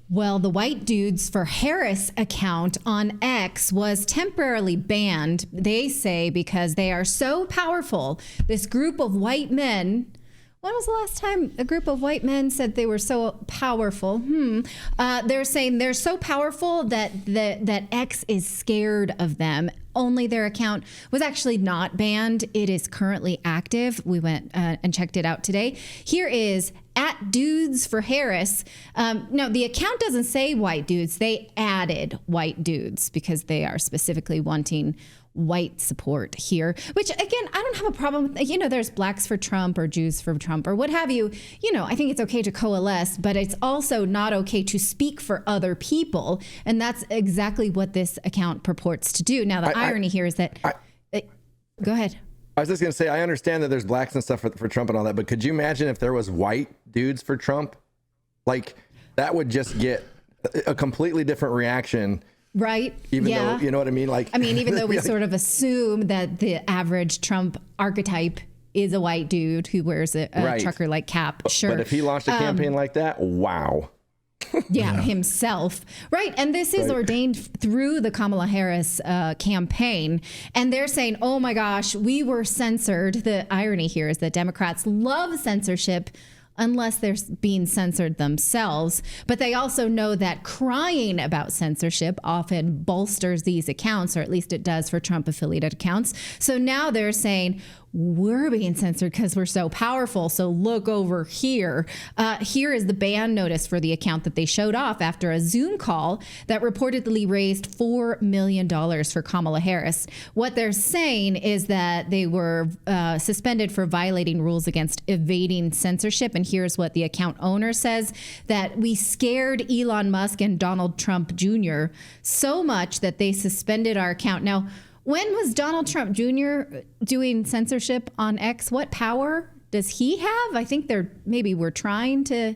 Well, the White Dudes for Harris account on X was temporarily banned, they say, because they are so powerful. This group of white men. When was the last time a group of white men said they were so powerful? They're saying they're so powerful that X is scared of them. Only their account was actually not banned. It is currently active. We went and checked it out today. Here is @Dudes for Harris. No, the account doesn't say white dudes. They added white dudes because they are specifically wanting white support here, which again, I don't have a problem with. There's blacks for Trump or Jews for Trump or what have you. I think it's okay to coalesce, but it's also not okay to speak for other people. And that's exactly what this account purports to do. Now, the irony here is that, go ahead. I was just going to say, I understand that there's blacks and stuff for Trump and all that, but could you imagine if there was white dudes for Trump? Like, that would just get a completely different reaction. Right. Even though, you know what I mean? Even though we sort of assume that the average Trump archetype is a white dude who wears a trucker-like cap. Sure. But if he launched a campaign like that, wow. Himself. Right. And this is ordained through the Kamala Harris campaign. And they're saying, oh my gosh, we were censored. The irony here is that Democrats love censorship unless they're being censored themselves. But they also know that crying about censorship often bolsters these accounts, or at least it does for Trump affiliated accounts. So now they're saying, we're being censored because we're so powerful. So look over here. Here is the ban notice for the account that they showed off after a Zoom call that reportedly raised $4 million for Kamala Harris. What they're saying is that they were suspended for violating rules against evading censorship. And here's what the account owner says, that we scared Elon Musk and Donald Trump Jr. so much that they suspended our account. Now, when was Donald Trump Jr. doing censorship on X? What power does he have? I think we're trying to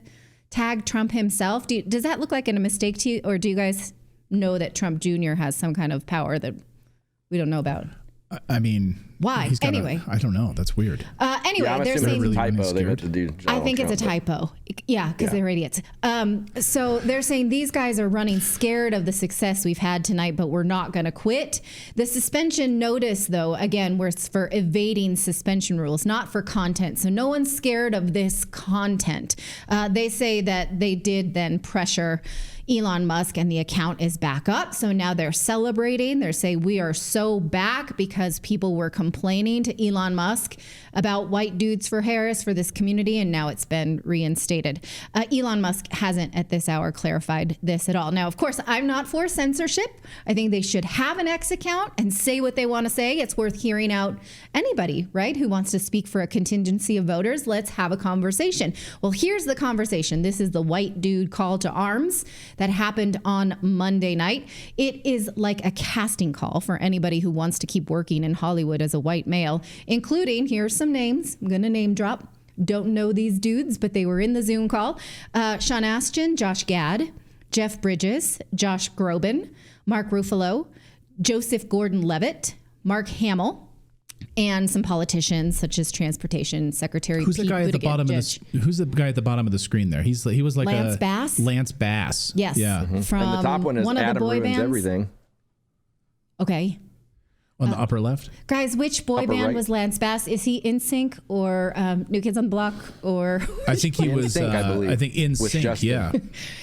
tag Trump himself. Does that look like a mistake to you? Or do you guys know that Trump Jr. has some kind of power that we don't know about? Why? Anyway. I don't know. That's weird. Anyway, they're saying it's a typo. They meant to do I think it's a typo. Yeah, because they're idiots. So they're saying these guys are running scared of the success we've had tonight, but we're not going to quit. The suspension notice, though, again, was for evading suspension rules, not for content. So no one's scared of this content. They say that they did then pressure Elon Musk and the account is back up. So now they're celebrating. They're saying we are so back because people were complaining to Elon Musk about white dudes for Harris for this community. And now it's been reinstated. Elon Musk hasn't at this hour clarified this at all. Now, of course, I'm not for censorship. I think they should have an X account and say what they want to say. It's worth hearing out anybody, right, who wants to speak for a contingency of voters. Let's have a conversation. Well, here's the conversation. This is the white dude call to arms that happened on Monday night. It is like a casting call for anybody who wants to keep working in Hollywood as a white male, including, here's some names. I'm going to name drop. Don't know these dudes, but they were in the Zoom call. Sean Astin, Josh Gad, Jeff Bridges, Josh Groban, Mark Ruffalo, Joseph Gordon-Levitt, Mark Hamill, and some politicians such as Transportation Secretary Who's Pete the guy at the bottom Buttigieg. of the Who's the guy at the bottom of the screen there? He was like Lance Bass. Lance Bass. Yes. Yeah. From and the top one is one of Adam the boy Ruins bands. Everything. Okay. On the upper left? Guys, which boy Upper band right. was Lance Bass? Is he NSYNC or New Kids on the Block? Or I think he was, NSYNC, I believe, I think with NSYNC, Justin. yeah.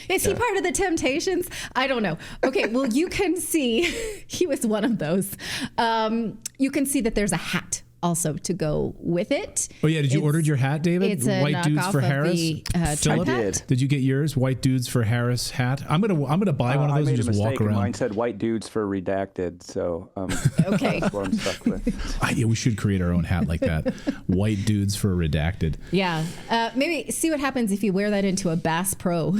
is he part of the Temptations? I don't know. Okay, well, you can see he was one of those. You can see that there's a hat also to go with it. Oh yeah, did you order your hat, David? It's a White dudes knockoff for of Harris. the Philip, Trump hat. did you get yours? White dudes for Harris hat. I'm gonna buy one of those and just walk around. Mine said white dudes for redacted, so Okay. that's what I'm stuck with. Yeah, we should create our own hat like that. White dudes for redacted. Yeah. Maybe see what happens if you wear that into a Bass Pro.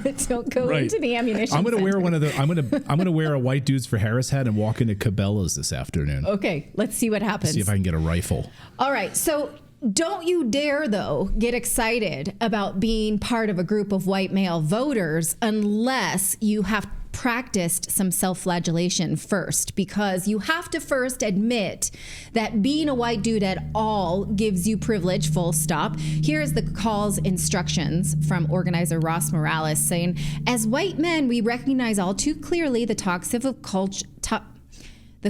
But don't go into the ammunition. I'm gonna wear center. one of the. I'm gonna wear a white dudes for Harris hat and walk into Cabela's this afternoon. Okay, let's see what happens. See if I can get a rifle. All right, so don't you dare, though, get excited about being part of a group of white male voters unless you have practiced some self-flagellation first, because you have to first admit that being a white dude at all gives you privilege, full stop. Here is the call's instructions from organizer Ross Morales saying, as white men, we recognize all too clearly the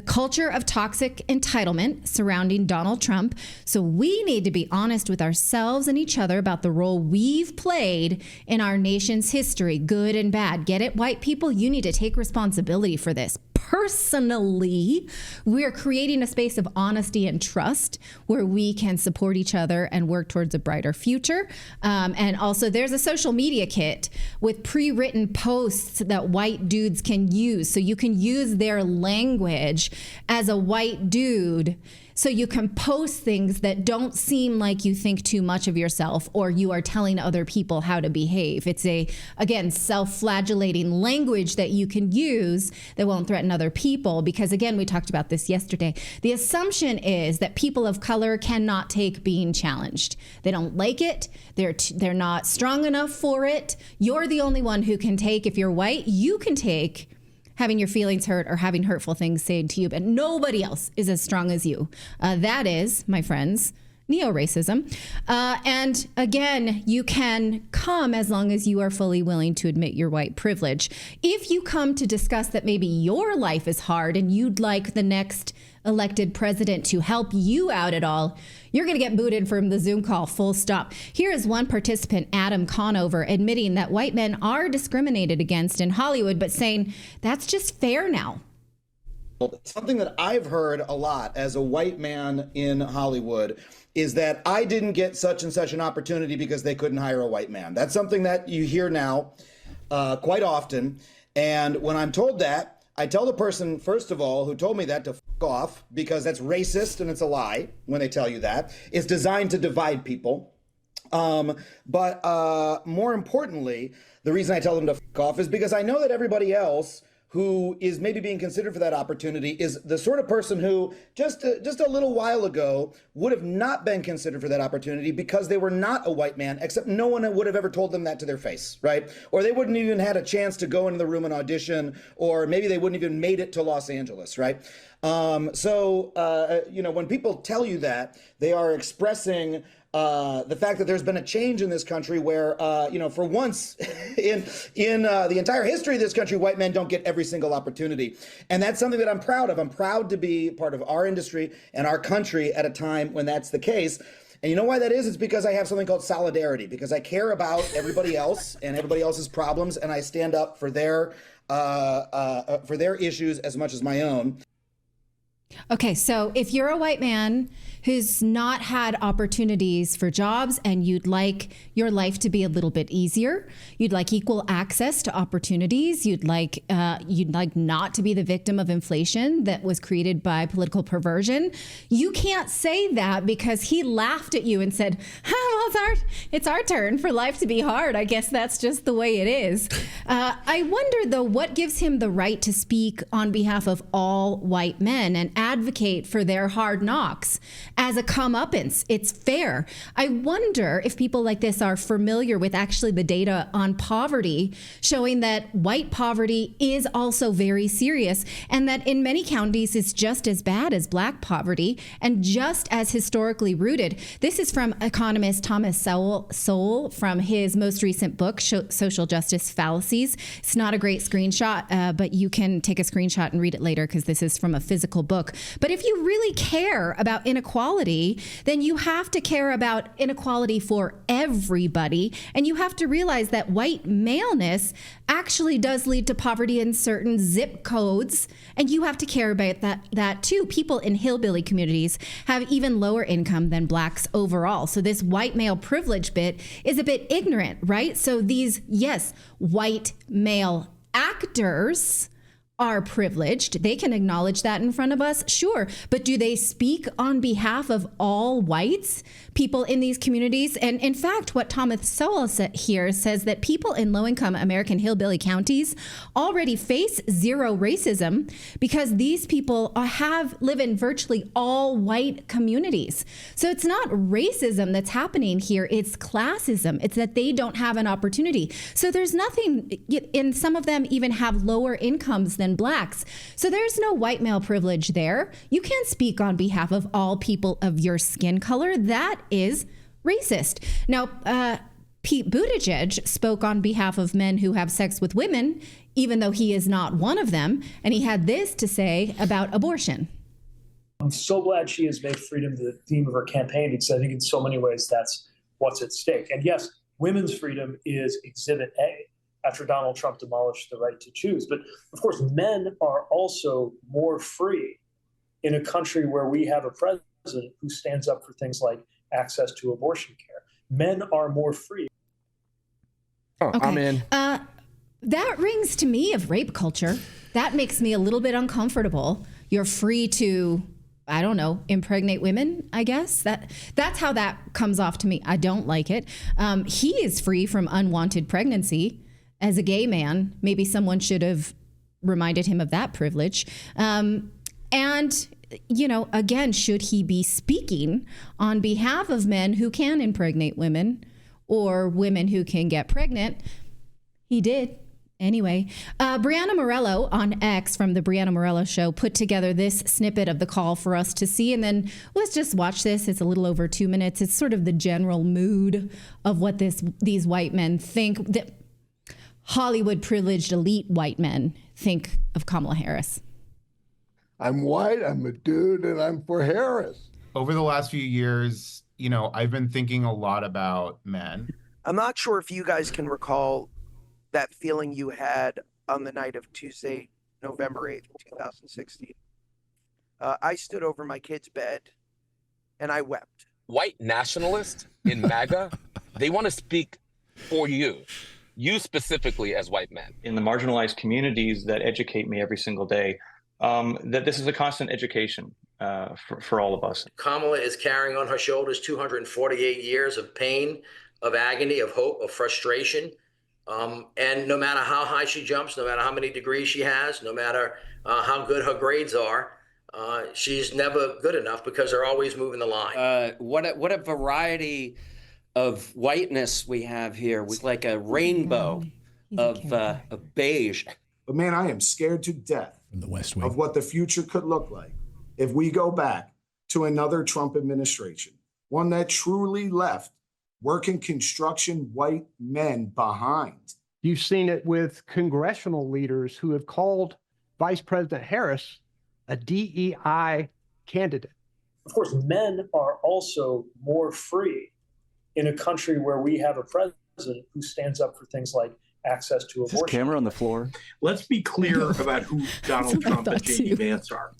culture of toxic entitlement surrounding Donald Trump. So we need to be honest with ourselves and each other about the role we've played in our nation's history, good and bad. Get it, white people? You need to take responsibility for this. Personally, we're creating a space of honesty and trust where we can support each other and work towards a brighter future. And also, there's a social media kit with pre-written posts that white dudes can use. So you can use their language as a white dude. So you can post things that don't seem like you think too much of yourself or you are telling other people how to behave. It's again, self-flagellating language that you can use that won't threaten other people. Because again, we talked about this yesterday. The assumption is that people of color cannot take being challenged. They don't like it. They're not strong enough for it. You're the only one who can take, if you're white, you can take having your feelings hurt or having hurtful things said to you, but nobody else is as strong as you. That is, my friends, neo-racism. And again, you can come as long as you are fully willing to admit your white privilege. If you come to discuss that maybe your life is hard and you'd like the next elected president to help you out at all, you're going to get booted from the Zoom call, full stop. Here is one participant, Adam Conover, admitting that white men are discriminated against in Hollywood, but saying that's just fair now. Something that I've heard a lot as a white man in Hollywood is that I didn't get such and such an opportunity because they couldn't hire a white man. That's something that you hear now quite often. And when I'm told that, I tell the person, first of all, who told me that to f off, because that's racist and it's a lie when they tell you that. It's designed to divide people. But more importantly, the reason I tell them to f off is because I know that everybody else who is maybe being considered for that opportunity is the sort of person who just a little while ago would have not been considered for that opportunity because they were not a white man, except no one would have ever told them that to their face, right? Or they wouldn't even had a chance to go into the room and audition, or maybe they wouldn't even made it to Los Angeles, right? You know, when people tell you that, they are expressing the fact that there's been a change in this country where, you know, for once in the entire history of this country, white men don't get every single opportunity. And that's something that I'm proud of. I'm proud to be part of our industry and our country at a time when that's the case. And you know why that is? It's because I have something called solidarity, because I care about everybody else and everybody else's problems, and I stand up for their issues as much as my own. Okay, so if you're a white man who's not had opportunities for jobs and you'd like your life to be a little bit easier, you'd like equal access to opportunities, you'd like not to be the victim of inflation that was created by political perversion, you can't say that because he laughed at you and said, oh, well, it's our turn for life to be hard. I guess that's just the way it is. I wonder, though, what gives him the right to speak on behalf of all white men and advocate for their hard knocks as a comeuppance. It's fair. I wonder if people like this are familiar with actually the data on poverty, showing that white poverty is also very serious and that in many counties it's just as bad as black poverty and just as historically rooted. This is from economist Thomas Sowell from his most recent book, Social Justice Fallacies. It's not a great screenshot, but you can take a screenshot and read it later because this is from a physical book. But if you really care about inequality, then you have to care about inequality for everybody. And you have to realize that white maleness actually does lead to poverty in certain zip codes. And you have to care about that too. People in hillbilly communities have even lower income than blacks overall. So this white male privilege bit is a bit ignorant, right? So these, yes, white male actors are privileged. They can acknowledge that in front of us, sure. But do they speak on behalf of all whites, people in these communities? And in fact, what Thomas Sowell here says that people in low-income American hillbilly counties already face zero racism because these people live in virtually all white communities. So it's not racism that's happening here, it's classism. It's that they don't have an opportunity. So there's nothing, and some of them even have lower incomes than blacks. So there's no white male privilege there. You can't speak on behalf of all people of your skin color. That is racist. Now, Pete Buttigieg spoke on behalf of men who have sex with women, even though he is not one of them. And he had this to say about abortion. I'm so glad she has made freedom the theme of her campaign, because I think in so many ways that's what's at stake. And yes, women's freedom is Exhibit A after Donald Trump demolished the right to choose. But of course, men are also more free in a country where we have a president who stands up for things like access to abortion care. Men are more free. Oh, okay. I'm in. That rings to me of rape culture. That makes me a little bit uncomfortable. You're free to, I don't know, impregnate women, I guess. That's how that comes off to me. I don't like it. He is free from unwanted pregnancy. As a gay man, maybe someone should have reminded him of that privilege. And, you know, again, should he be speaking on behalf of men who can impregnate women or women who can get pregnant? He did. Anyway, Brianna Morello on X from the Brianna Morello Show put together this snippet of the call for us to see. And then let's just watch this. It's a little over 2 minutes. It's sort of the general mood of what these white men think. That Hollywood privileged elite white men think of Kamala Harris. I'm white, I'm a dude, and I'm for Harris. Over the last few years, you know, I've been thinking a lot about men. I'm not sure if you guys can recall that feeling you had on the night of Tuesday, November 8th, 2016. I stood over my kid's bed and I wept. White nationalists in MAGA, they want to speak for you specifically as white men. In the marginalized communities that educate me every single day, that this is a constant education for all of us. Kamala is carrying on her shoulders 248 years of pain, of agony, of hope, of frustration. And no matter how high she jumps, no matter how many degrees she has, no matter how good her grades are, she's never good enough because they're always moving the line. What a variety of whiteness we have here. It's like a rainbow of beige. But man, I am scared to death from the West Wing of what the future could look like if we go back to another Trump administration, one that truly left working construction white men behind. You've seen it with congressional leaders who have called Vice President Harris a DEI candidate. Of course, men are also more free in a country where we have a president who stands up for things like access to abortion. Is this camera on the floor? Let's be clear about who Donald Trump and J.D. Vance are.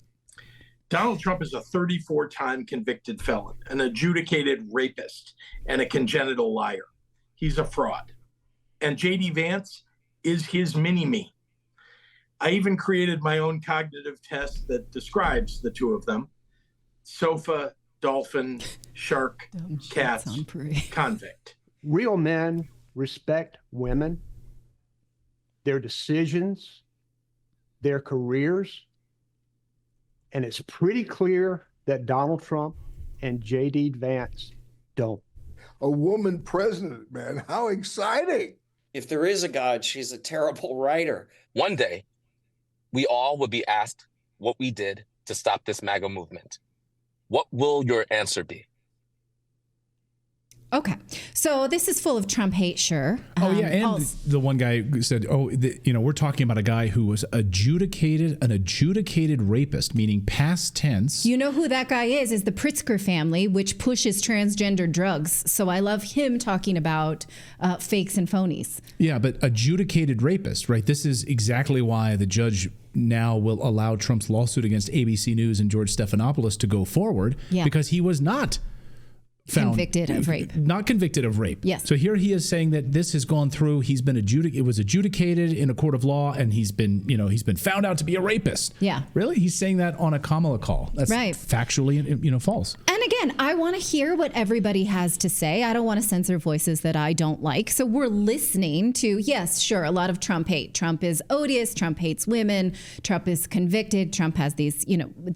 Donald Trump is a 34-time convicted felon, an adjudicated rapist, and a congenital liar. He's a fraud. And J.D. Vance is his mini-me. I even created my own cognitive test that describes the two of them. Sofa, dolphin, shark, cat, convict. Real men respect women, their decisions, their careers. And it's pretty clear that Donald Trump and J.D. Vance don't. A woman president, man. How exciting. If there is a God, she's a terrible writer. One day, we all will be asked what we did to stop this MAGA movement. What will your answer be? Okay, so this is full of Trump hate, sure. Oh, yeah, and the one guy said, we're talking about a guy who was an adjudicated rapist, meaning past tense. You know who that guy is the Pritzker family, which pushes transgender drugs. So I love him talking about fakes and phonies. Yeah, but adjudicated rapist, right? This is exactly why the judge now will allow Trump's lawsuit against ABC News and George Stephanopoulos to go forward, because he was not convicted of rape. Not convicted of rape. Yes. So here he is saying that this has gone through. He's been it was adjudicated in a court of law, and he's been found out to be a rapist. Yeah. Really? He's saying that on a Kamala call. That's right. Factually, false. And again, I want to hear what everybody has to say. I don't want to censor voices that I don't like. So we're listening to, yes, sure, a lot of Trump hate. Trump is odious. Trump hates women. Trump is convicted. Trump has these,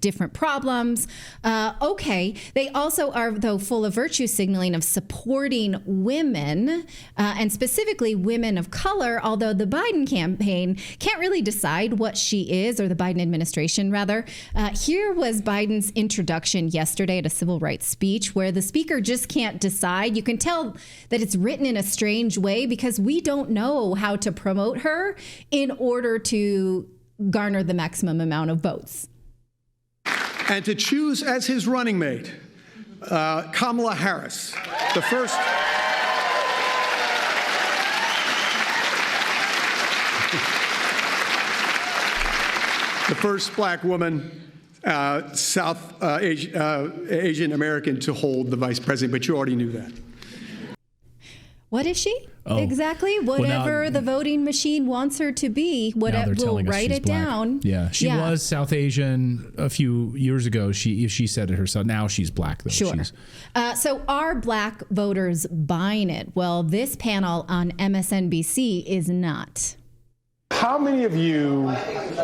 different problems. Okay. They also are, though, full of virtue signaling of supporting women, and specifically women of color, although the Biden campaign can't really decide what she is, or the Biden administration, rather. Here was Biden's introduction yesterday at a civil rights speech where the speaker just can't decide. You can tell that it's written in a strange way because we don't know how to promote her in order to garner the maximum amount of votes. And to choose as his running mate Kamala Harris, the first black woman, South Asian American to hold the vice president, but you already knew that. What is she? Exactly. Whatever the voting machine wants her to be, whatever, we'll write it down. Yeah. She was South Asian a few years ago. She said it herself. Now she's black, though. Sure. So are black voters buying it? Well, this panel on MSNBC is not. How many of you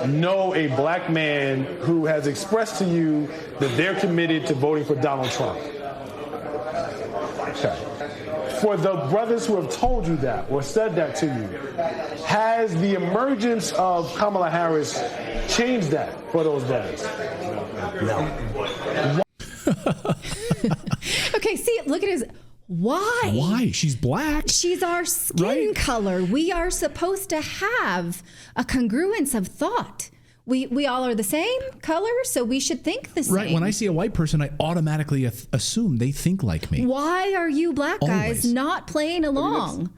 know a black man who has expressed to you that they're committed to voting for Donald Trump? Okay. For the brothers who have told you that or said that to you, has the emergence of Kamala Harris changed that for those brothers? No. Okay, see, look at his. Why? Why? She's black. She's our skin color. We are supposed to have a congruence of thought. We all are the same color, so we should think the same. Right. When I see a white person, I automatically assume they think like me. Why are you black guys not playing along?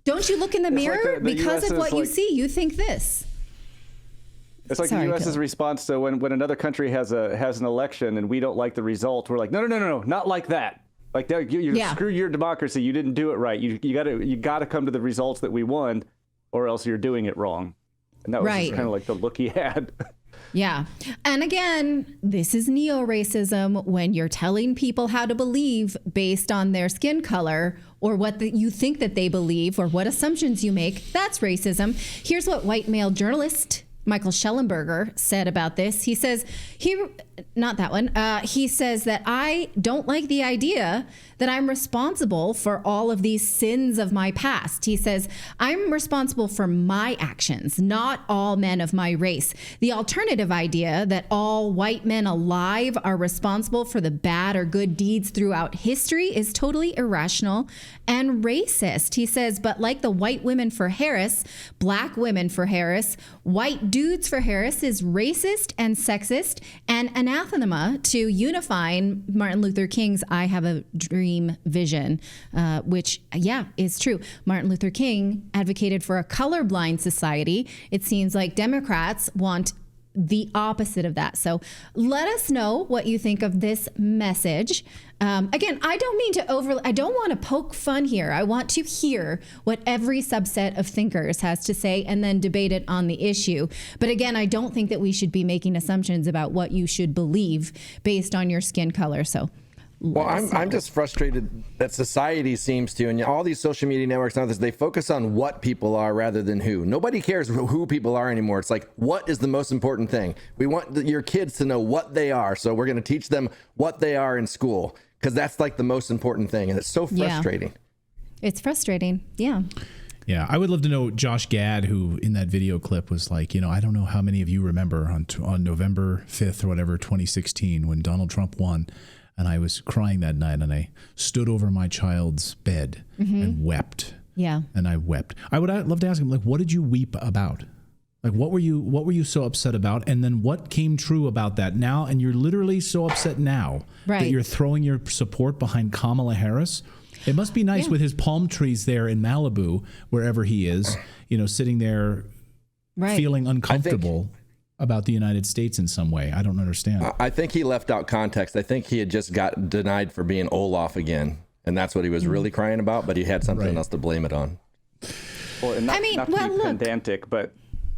Don't you look in the mirror? Because of what you see, you think this. It's like the U.S.'s response to when another country has an election and we don't like the result. We're like, no, not like that. Like screw your democracy. You didn't do it right. You gotta come to the results that we won, or else you're doing it wrong. And that was kind of like the look he had. Yeah. And again, this is neo-racism when you're telling people how to believe based on their skin color or what you think that they believe or what assumptions you make. That's racism. Here's what white male journalist Michael Schellenberger said about this. He says, not that one. He says that I don't like the idea that I'm responsible for all of these sins of my past. He says, I'm responsible for my actions, not all men of my race. The alternative idea that all white men alive are responsible for the bad or good deeds throughout history is totally irrational and racist. He says, but like the white women for Harris, black women for Harris, white dudes for Harris is racist and sexist and anathema to unifying Martin Luther King's I Have a Dream vision, which, is true. Martin Luther King advocated for a colorblind society. It seems like Democrats want the opposite of that. So let us know what you think of this message. Again, I don't want to poke fun here. I want to hear what every subset of thinkers has to say and then debate it on the issue. But again, I don't think that we should be making assumptions about what you should believe based on your skin color. So well, I'm just frustrated that society seems to, and all these social media networks and others, they focus on what people are rather than who. Nobody cares who people are anymore. It's like, what is the most important thing? We want your kids to know what they are. So we're going to teach them what they are in school because that's like the most important thing. And it's so frustrating. Yeah. It's frustrating. Yeah. Yeah, I would love to know Josh Gad, who in that video clip was like, I don't know how many of you remember on November 5th or whatever, 2016, when Donald Trump won. And I was crying that night, and I stood over my child's bed and wept. Yeah. And I wept. I'd love to ask him, like, what did you weep about? Like, what were you so upset about? And then what came true about that now? And you're literally so upset now that you're throwing your support behind Kamala Harris. It must be nice with his palm trees there in Malibu, wherever he is, sitting there feeling uncomfortable. about the United States in some way. I don't understand. I think he left out context. I think he had just got denied for being Olaf again, and that's what he was really crying about, but he had something else to blame it on. Well, and not to be pedantic, but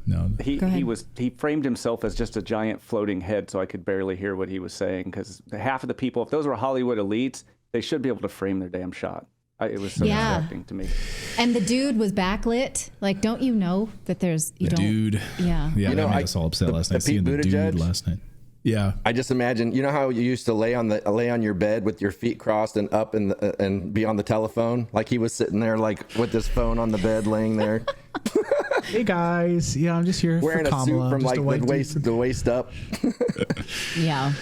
no, he framed himself as just a giant floating head, so I could barely hear what he was saying, because half of the people, if those were Hollywood elites, they should be able to frame their damn shot. It was so distracting to me. And the dude was backlit. Like, don't you know that there's dude? Yeah. You know, that made us all upset last night. Seeing the dude last night. Yeah. I just imagine, you know how you used to lay on your bed with your feet crossed and up and be on the telephone? Like he was sitting there like with his phone on the bed laying there. Hey guys, yeah, I'm just here wearing for Kamala. A suit from like the waist up. Yeah.